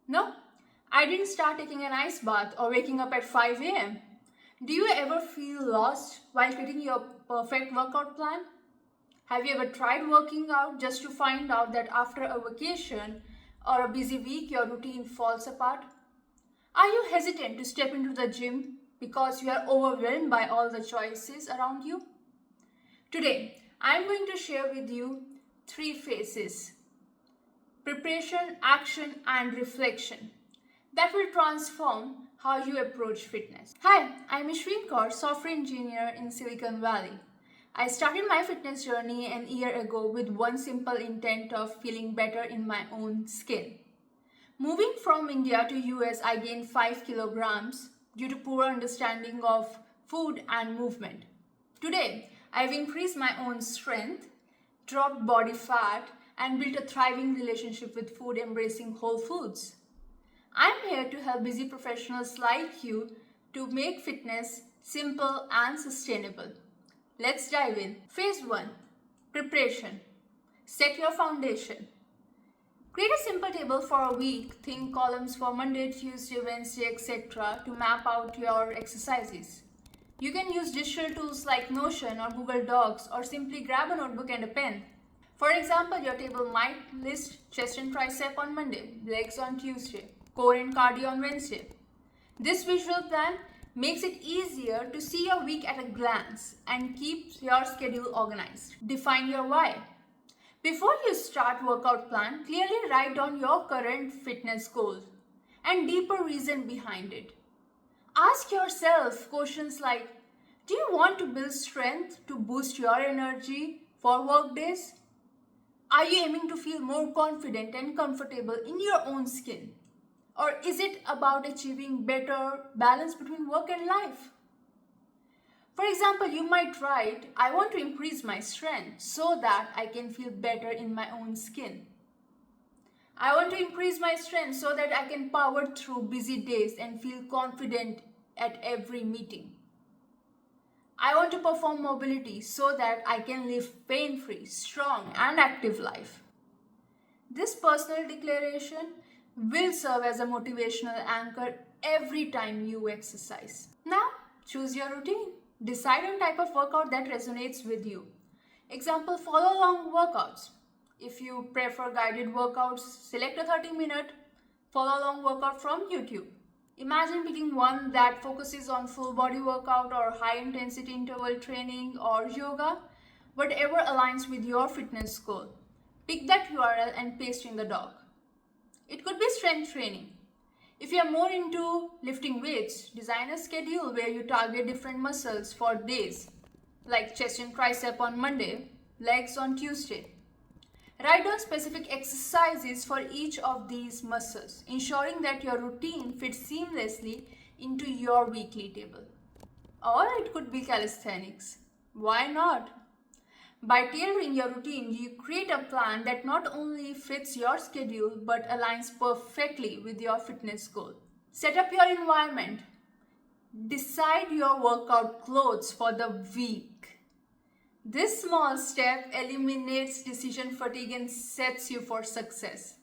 No, I didn't start taking an ice bath or waking up at 5 a.m. Do you ever feel lost while creating your perfect workout plan? Have you ever tried working out just to find out that after a vacation or a busy week your routine falls apart? Are you hesitant to step into the gym because you are overwhelmed by all the choices around you? Today, I am going to share with you three phases: preparation, action, and reflection that will transform how you approach fitness. Hi, I'm Ishwin Kaur, software engineer in Silicon Valley. I started my fitness journey an year ago with one simple intent of feeling better in my own skin. Moving from India to US, I gained 5 kilograms due to poor understanding of food and movement. Today, I've increased my own strength, dropped body fat, and built a thriving relationship with food, embracing whole foods. I'm here to help busy professionals like you to make fitness simple and sustainable. Let's dive in. Phase 1: preparation. Set your foundation. Create a simple table for a week. Think columns for Monday, Tuesday, Wednesday, etc. to map out your exercises. You can use digital tools like Notion or Google Docs, or simply grab a notebook and a pen. For example, your table might list chest and tricep on Monday, legs on Tuesday, core and cardio on Wednesday. This visual plan makes it easier to see your week at a glance and keeps your schedule organized. Define your why. Before you start workout plan, clearly write down your current fitness goals and deeper reason behind it. Ask yourself questions like, do you want to build strength to boost your energy for work days? Are you aiming to feel more confident and comfortable in your own skin? Or is it about achieving better balance between work and life? For example, you might write, I want to increase my strength so that I can feel better in my own skin. I want to increase my strength so that I can power through busy days and feel confident at every meeting. I want to perform mobility so that I can live pain-free, strong, and active life. This personal declaration will serve as a motivational anchor every time you exercise. Now, choose your routine. Decide on type of workout that resonates with you. Example, follow along workouts. If you prefer guided workouts, select a 30-minute follow along workout from YouTube. Imagine picking one that focuses on full body workout or high intensity interval training or yoga, whatever aligns with your fitness goal. Pick that URL and paste in the doc. It could be strength training. If you are more into lifting weights, design a schedule where you target different muscles for days, like chest and tricep on Monday, legs on Tuesday. Write down specific exercises for each of these muscles, ensuring that your routine fits seamlessly into your weekly table. Or it could be calisthenics. Why not? By tailoring your routine, you create a plan that not only fits your schedule but aligns perfectly with your fitness goal. Set up your environment. Decide your workout clothes for the week. This small step eliminates decision fatigue and sets you for success.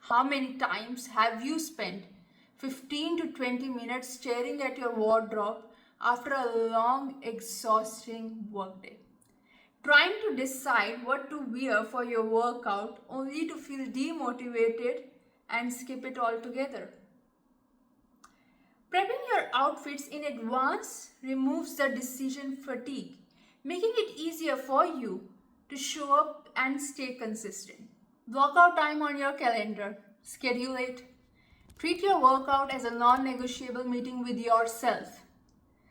How many times have you spent 15 to 20 minutes staring at your wardrobe after a long, exhausting workday, trying to decide what to wear for your workout only to feel demotivated and skip it altogether? Prepping your outfits in advance removes the decision fatigue, making it easier for you to show up and stay consistent. Block out time on your calendar. Schedule it. Treat your workout as a non-negotiable meeting with yourself.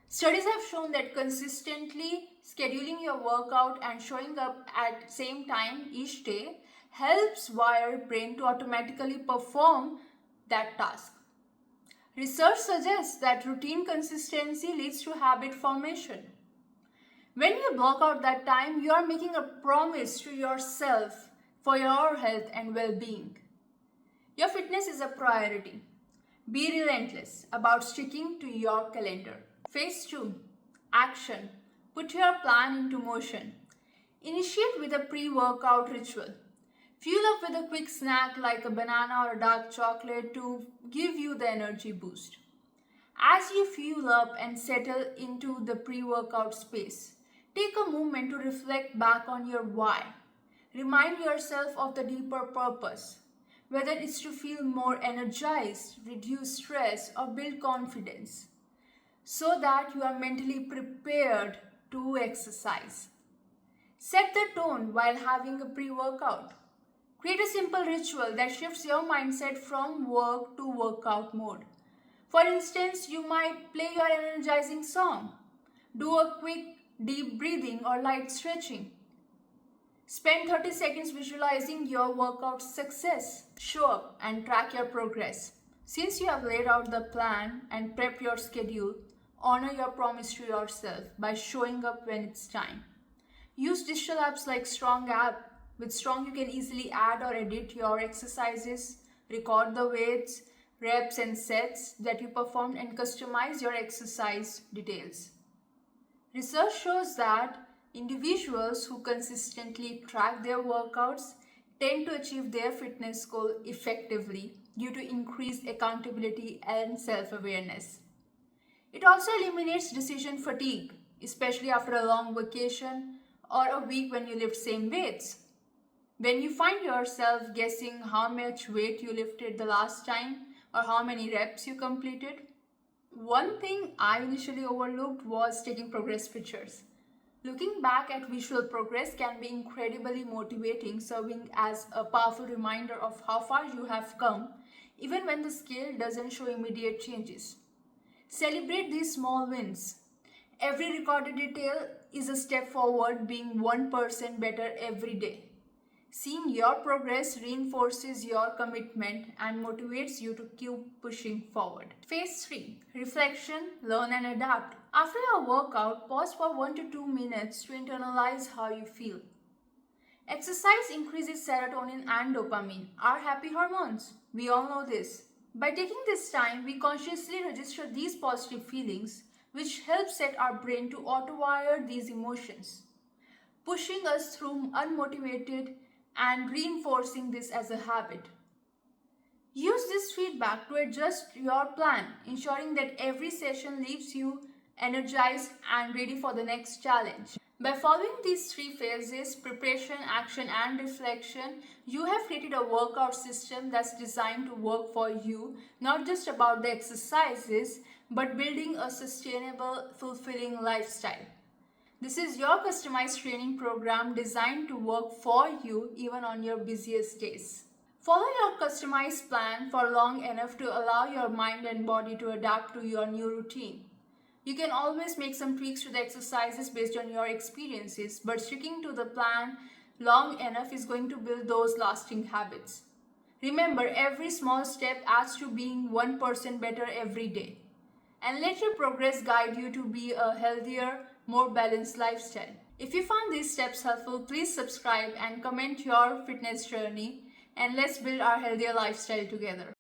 Studies have shown that consistently scheduling your workout and showing up at same time each day helps wire brain to automatically perform that task. Research suggests that routine consistency leads to habit formation. When you block out that time, you are making a promise to yourself for your health and well-being. Your fitness is a priority. Be relentless about sticking to your calendar. Phase 2: action. Put your plan into motion. Initiate with a pre-workout ritual. Fuel up with a quick snack like a banana or a dark chocolate to give you the energy boost. As you fuel up and settle into the pre workout space, take a moment to reflect back on your why. Remind yourself of the deeper purpose, whether it's to feel more energized, reduce stress, or build confidence, so that you are mentally prepared to exercise. Set the tone while having a pre workout. Create a simple ritual that shifts your mindset from work to workout mode. For instance, you might play your energizing song, do a quick deep breathing or light stretching. Spend 30 seconds visualizing your workout success. Show up and track your progress. Since you have laid out the plan and prepped your schedule, honor your promise to yourself by showing up when it's time. Use digital apps like Strong app. With Strong, you can easily add or edit your exercises, record the weights, reps and sets that you performed, and customize your exercise details. Research shows that individuals who consistently track their workouts tend to achieve their fitness goal effectively due to increased accountability and self-awareness. It also eliminates decision fatigue, especially after a long vacation or a week when you lift same weights. When you find yourself guessing how much weight you lifted the last time or how many reps you completed, one thing I initially overlooked was taking progress pictures. Looking back at visual progress can be incredibly motivating, serving as a powerful reminder of how far you have come, even when the scale doesn't show immediate changes. Celebrate these small wins. Every recorded detail is a step forward, being 1% better every day. Seeing your progress reinforces your commitment and motivates you to keep pushing forward. Phase 3. Reflection, learn and adapt. After your workout, pause for 1 to 2 minutes to internalize how you feel. Exercise increases serotonin and dopamine, our happy hormones. We all know this. By taking this time, we consciously register these positive feelings, which helps set our brain to auto-wire these emotions, pushing us through unmotivated and reinforcing this as a habit. Use this feedback to adjust your plan, ensuring that every session leaves you energized and ready for the next challenge. By following these 3 phases, preparation, action, and reflection, you have created a workout system that's designed to work for you, not just about the exercises, but building a sustainable, fulfilling lifestyle. This is your customized training program designed to work for you even on your busiest days. Follow your customized plan for long enough to allow your mind and body to adapt to your new routine. You can always make some tweaks to the exercises based on your experiences, but sticking to the plan long enough is going to build those lasting habits. Remember, every small step adds to being 1% better every day. And let your progress guide you to be a healthier, more balanced lifestyle. If you found these steps helpful, please subscribe and comment your fitness journey, and let's build our healthier lifestyle together.